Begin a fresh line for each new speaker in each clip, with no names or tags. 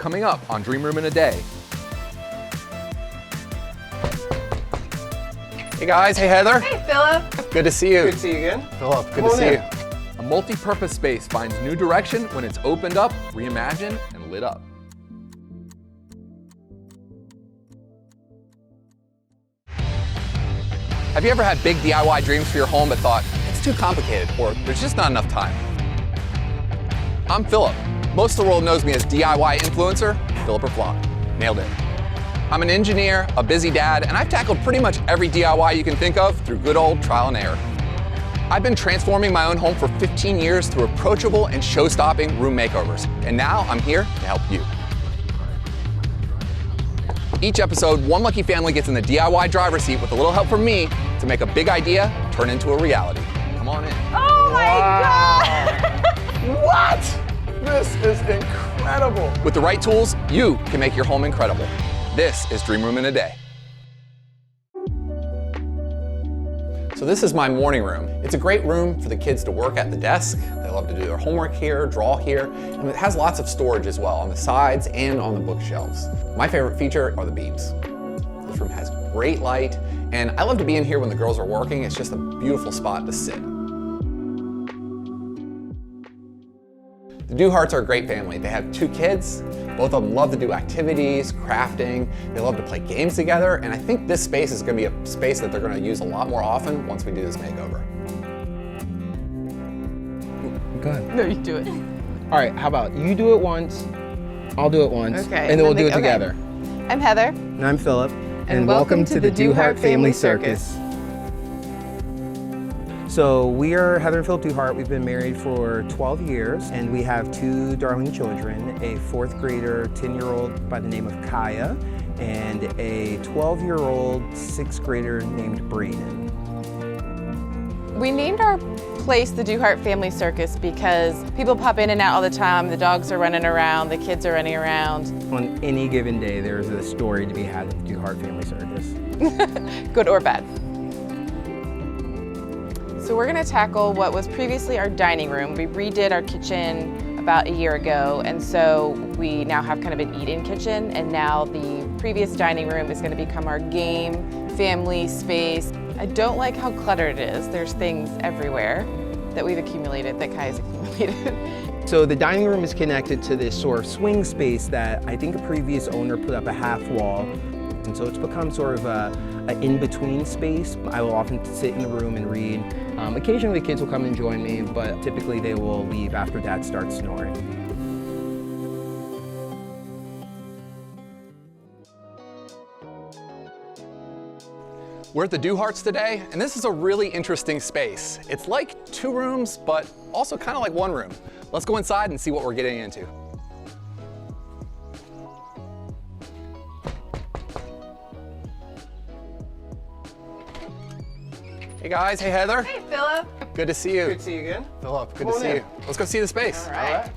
coming up on Dream Room in a Day. Hey guys, hey Heather.
Hey Philip.
Good to see you.
Good to see you again.
Philip, good to see you. A multi-purpose space finds new direction when it's opened up, reimagined, and lit up. Have you ever had big DIY dreams for your home but thought, it's too complicated, or there's just not enough time? I'm Philip. Most of the world knows me as DIY influencer, Philip or Flop. Nailed it. I'm an engineer, a busy dad, and I've tackled pretty much every DIY you can think of through good old trial and error. I've been transforming my own home for 15 years through approachable and show-stopping room makeovers, and now I'm here to help you. Each episode, one lucky family gets in the DIY driver's seat with a little help from me to make a big idea turn into a reality. Come on in.
Oh my God!
What? This is incredible. With the right tools, you can make your home incredible. This is Dream Room in a Day. So this is my morning room. It's a great room for the kids to work at the desk. They love to do their homework here, draw here, and it has lots of storage as well on the sides and on the bookshelves. My favorite feature are the beams. This room has great light, and I love to be in here when the girls are working. It's just a beautiful spot to sit. The Duharts are a great family. They have 2 kids. Both of them love to do activities, crafting. They love to play games together. And I think this space is going to be a space that they're going to use a lot more often once we do this makeover.
Go ahead.
No, you do it.
All right, how about you do it once, I'll do it once,
Okay.
and then we'll do it together.
I'm Heather.
And I'm Philip.
And welcome to the Duhart Family Circus.
So we are Heather and Philip Duhart. We've been married for 12 years, and we have 2 darling children, a 4th grader, 10-year-old by the name of Kaya, and a 12-year-old 6th grader named Brayden.
We named our place the Duhart Family Circus because people pop in and out all the time. The dogs are running around, the kids are running around.
On any given day, there's a story to be had at the Duhart Family Circus.
Good or bad. So we're gonna tackle what was previously our dining room. We redid our kitchen about a year ago, and so we now have kind of an eat-in kitchen, and now the previous dining room is gonna become our game, family space. I don't like how cluttered it is. There's things everywhere that we've accumulated, that Kai's accumulated.
So the dining room is connected to this sort of swing space that I think a previous owner put up a half wall. And so it's become sort of an in-between space. I will often sit in the room and read. Occasionally the kids will come and join me, but typically they will leave after Dad starts snoring.
We're at the Duharts today, and this is a really interesting space. It's like 2 rooms, but also kind of like 1 room. Let's go inside and see what we're getting into. Hey guys, hey Heather.
Hey Philip.
Good to see you.
Good to see you again.
Philip, good
Come
to
on
see
in.
you. Let's go see the space.
All right.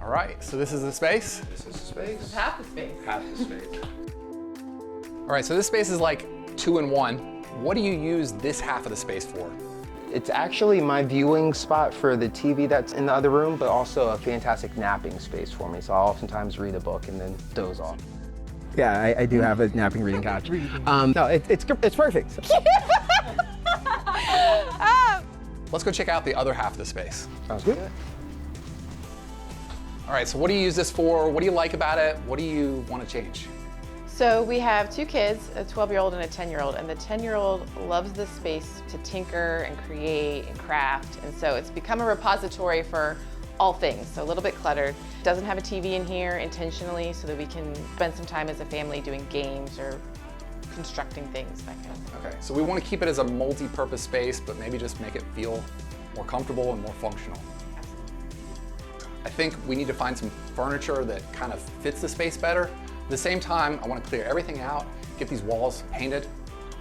All right, so this is the space.
This is the space.
Half the space.
Half the space.
All right, so this space is like 2 in 1. What do you use this half of the space for?
It's actually my viewing spot for the TV that's in the other room, but also a fantastic napping space for me. So I'll oftentimes read a book and then doze off. Yeah, I do have a napping reading couch. No, it's perfect.
Let's go check out the other half of the space.
Sounds good.
All right, so what do you use this for? What do you like about it? What do you want to change?
So we have 2 kids, a 12-year-old and a 10-year-old, and the 10-year-old loves this space to tinker and create and craft, and so it's become a repository for all things, so a little bit cluttered. Doesn't have a TV in here intentionally so that we can spend some time as a family doing games or constructing things, that kind of thing.
Okay, so we want to keep it as a multi-purpose space, but maybe just make it feel more comfortable and more functional. I think we need to find some furniture that kind of fits the space better. At the same time, I want to clear everything out, get these walls painted,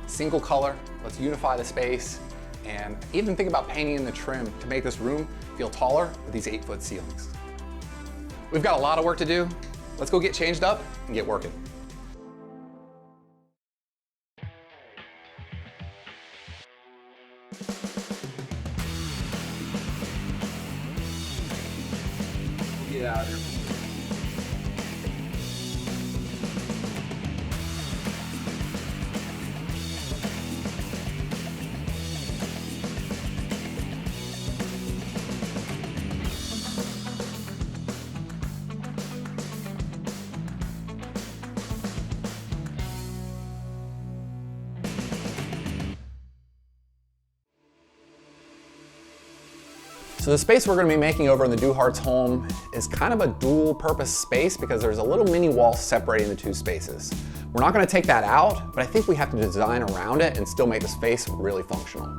single color, let's unify the space, and even think about painting in the trim to make this room feel taller with these 8-foot ceilings. We've got a lot of work to do. Let's go get changed up and get working.
Get out of there.
So the space we're going to be making over in the Duhart's home is kind of a dual purpose space because there's a little mini wall separating the two spaces. We're not going to take that out, but I think we have to design around it and still make the space really functional.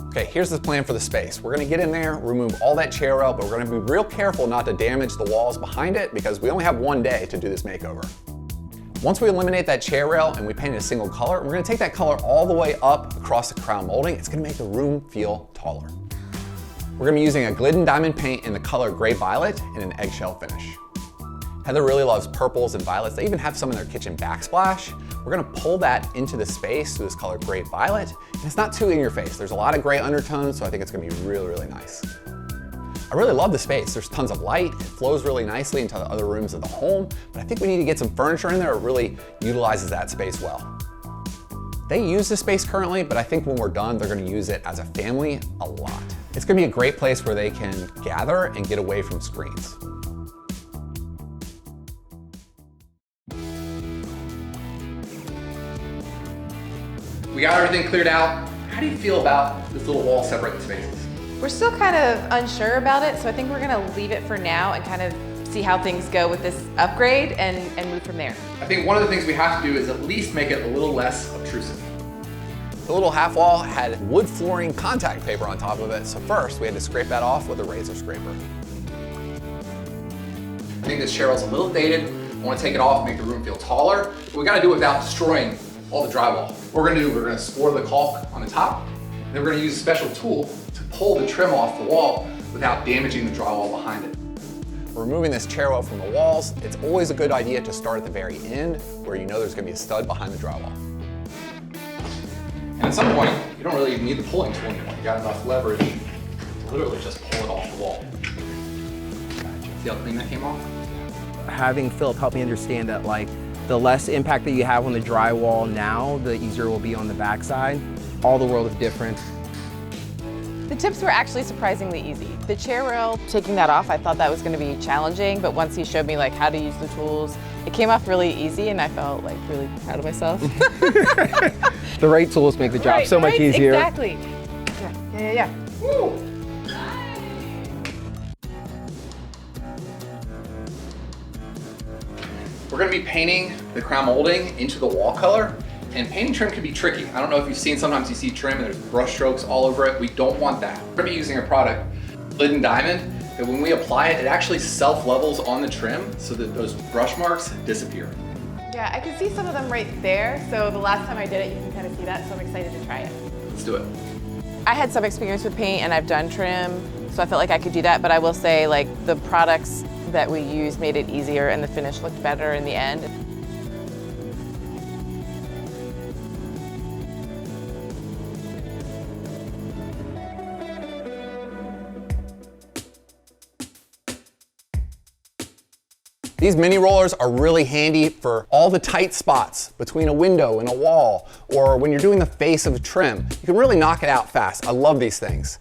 Okay, here's the plan for the space. We're going to get in there, remove all that chair rail, but we're going to be real careful not to damage the walls behind it because we only have one day to do this makeover. Once we eliminate that chair rail and we paint it a single color, we're going to take that color all the way up across the crown molding. It's going to make the room feel taller. We're going to be using a Glidden diamond paint in the color gray violet and an eggshell finish. Heather really loves purples and violets. They even have some in their kitchen backsplash. We're going to pull that into the space through this color gray violet, and it's not too in your face. There's a lot of gray undertones, so I think it's going to be really, really nice. I really love the space. There's tons of light. It flows really nicely into the other rooms of the home, but I think we need to get some furniture in there that really utilizes that space well. They use this space currently, but I think when we're done, they're going to use it as a family a lot. It's going to be a great place where they can gather and get away from screens. We got everything cleared out. How do you feel about this little wall separating the spaces?
We're still kind of unsure about it, so I think we're going to leave it for now and kind of see how things go with this upgrade and move from there.
I think one of the things we have to do is at least make it a little less obtrusive. The little half wall had wood flooring contact paper on top of it, so first we had to scrape that off with a razor scraper. I think this chair rail's a little dated. I want to take it off and make the room feel taller, but we got to do it without destroying all the drywall. What we're going to score the caulk on the top, and then we're going to use a special tool to pull the trim off the wall without damaging the drywall behind it. Removing this chair rail from the walls, it's always a good idea to start at the very end where you know there's going to be a stud behind the drywall. And at some point, you don't really need the pulling tool anymore. You got enough leverage to literally just pull it off the wall. Gotcha. See how clean that came off?
Having Philip help me understand that the less impact that you have on the drywall now, the easier it will be on the backside. All the world of difference.
The tips were actually surprisingly easy. The chair rail, taking that off, I thought that was going to be challenging, but once he showed me how to use the tools, it came off really easy and I felt really proud of myself.
The right tools make the job so much easier.
Exactly. Yeah. Woo.
We're going to be painting the crown molding into the wall color, and painting trim can be tricky. I don't know if you've seen, sometimes you see trim and there's brush strokes all over it. We don't want that. We're going to be using a product, Glidden Diamond, that when we apply it, it actually self-levels on the trim so that those brush marks disappear.
Yeah, I can see some of them right there, so the last time I did it, you can kind of see that, so I'm excited to try it.
Let's do it.
I had some experience with paint and I've done trim, so I felt like I could do that, but I will say the products that we used made it easier and the finish looked better in the end.
These mini rollers are really handy for all the tight spots between a window and a wall, or when you're doing the face of a trim. You can really knock it out fast. I love these things.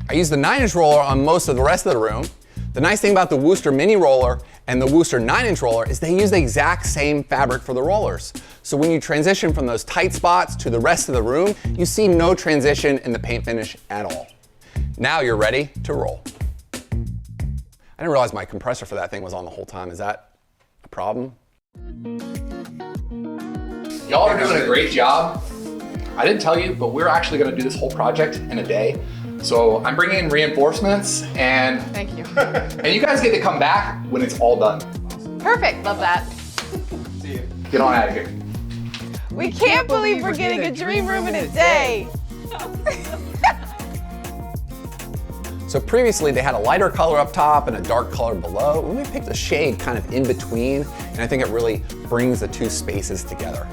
I use the 9-inch roller on most of the rest of the room. The nice thing about the Wooster mini roller and the Wooster 9-inch roller is they use the exact same fabric for the rollers. So when you transition from those tight spots to the rest of the room, you see no transition in the paint finish at all. Now you're ready to roll. I didn't realize my compressor for that thing was on the whole time. Is that a problem? Y'all are doing a great job. I didn't tell you, but we're actually gonna do this whole project in a day. So I'm bringing in reinforcements and—
Thank you.
and you guys get to come back when it's all done.
Perfect, love that.
See you. Get on out of here.
We can't believe we're getting a dream room in a day.
So previously they had a lighter color up top and a dark color below. We picked a shade kind of in between, and I think it really brings the two spaces together.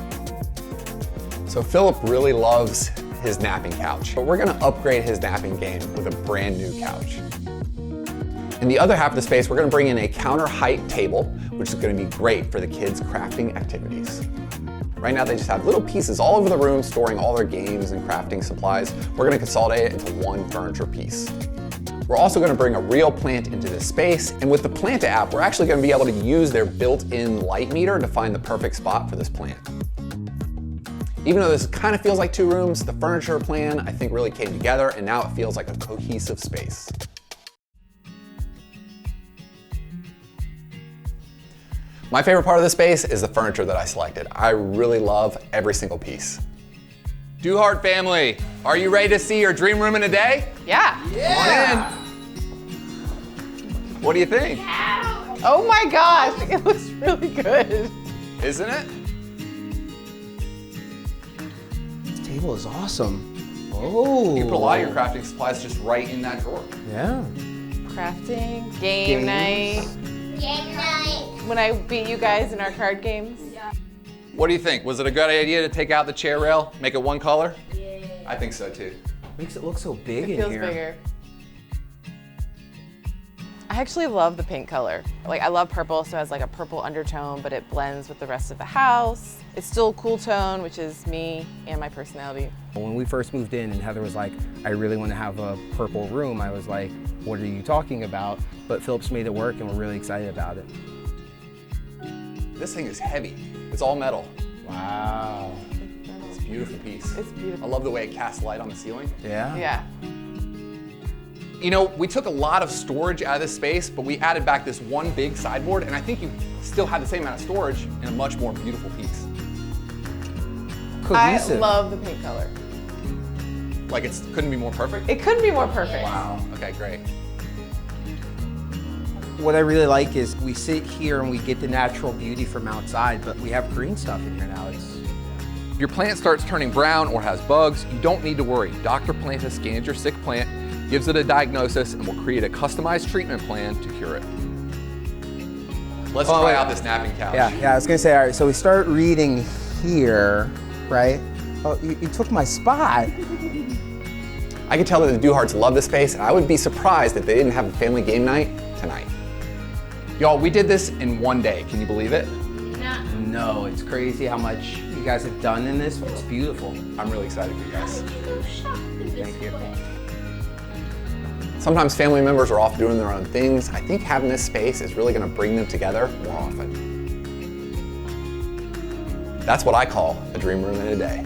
So Philip really loves his napping couch, but we're gonna upgrade his napping game with a brand new couch. In the other half of the space, we're gonna bring in a counter height table, which is gonna be great for the kids' crafting activities. Right now they just have little pieces all over the room storing all their games and crafting supplies. We're gonna consolidate it into one furniture piece. We're also gonna bring a real plant into this space, and with the Planta app, we're actually gonna be able to use their built-in light meter to find the perfect spot for this plant. Even though this kind of feels like two rooms, the furniture plan I think really came together, and now it feels like a cohesive space. My favorite part of this space is the furniture that I selected. I really love every single piece. Duhart family, are you ready to see your dream room in a day?
Yeah.
Come on in. What do you think?
Oh my gosh, it looks really good.
Isn't it?
This table is awesome. Oh.
You can put a lot of your crafting supplies just right in that drawer.
Yeah.
Crafting, game night.
Game night.
When I beat you guys in our card games.
What do you think? Was it a good idea to take out the chair rail, make it one color?
Yeah.
I think so too.
Makes it look so big
It
in
feels
here.
bigger. I actually love the pink color. Like, I love purple, so it has like a purple undertone, but it blends with the rest of the house. It's still a cool tone, which is me and my personality.
When we first moved in and Heather was like, I really want to have a purple room, I was like, what are you talking about? But Phillips made it work and we're really excited about it.
This thing is heavy. It's all metal.
Wow.
It's a beautiful piece.
It's beautiful.
I love the way it casts light on the ceiling.
Yeah?
Yeah.
You know, we took a lot of storage out of this space, but we added back this one big sideboard, and I think you still have the same amount of storage in a much more beautiful piece.
Cohesive.
I love the pink color.
Like it couldn't be more perfect?
It couldn't be more perfect.
Wow, okay, great.
What I really like is we sit here and we get the natural beauty from outside, but we have green stuff in here now.
If your plant starts turning brown or has bugs, you don't need to worry. Dr. Planta scans your sick plant, gives it a diagnosis, and will create a customized treatment plan to cure it. Let's try out this napping couch.
Yeah, I was gonna say, all right, so we start reading here, right? Oh, you took my spot.
I can tell that the Duharts love this space, and I would be surprised if they didn't have a family game night tonight. Y'all, we did this in one day. Can you believe it?
No, it's crazy how much you guys have done in this. It's beautiful.
I'm really excited for you guys.
Thank you.
Sometimes family members are off doing their own things. I think having this space is really gonna bring them together more often. That's what I call a dream room in a day.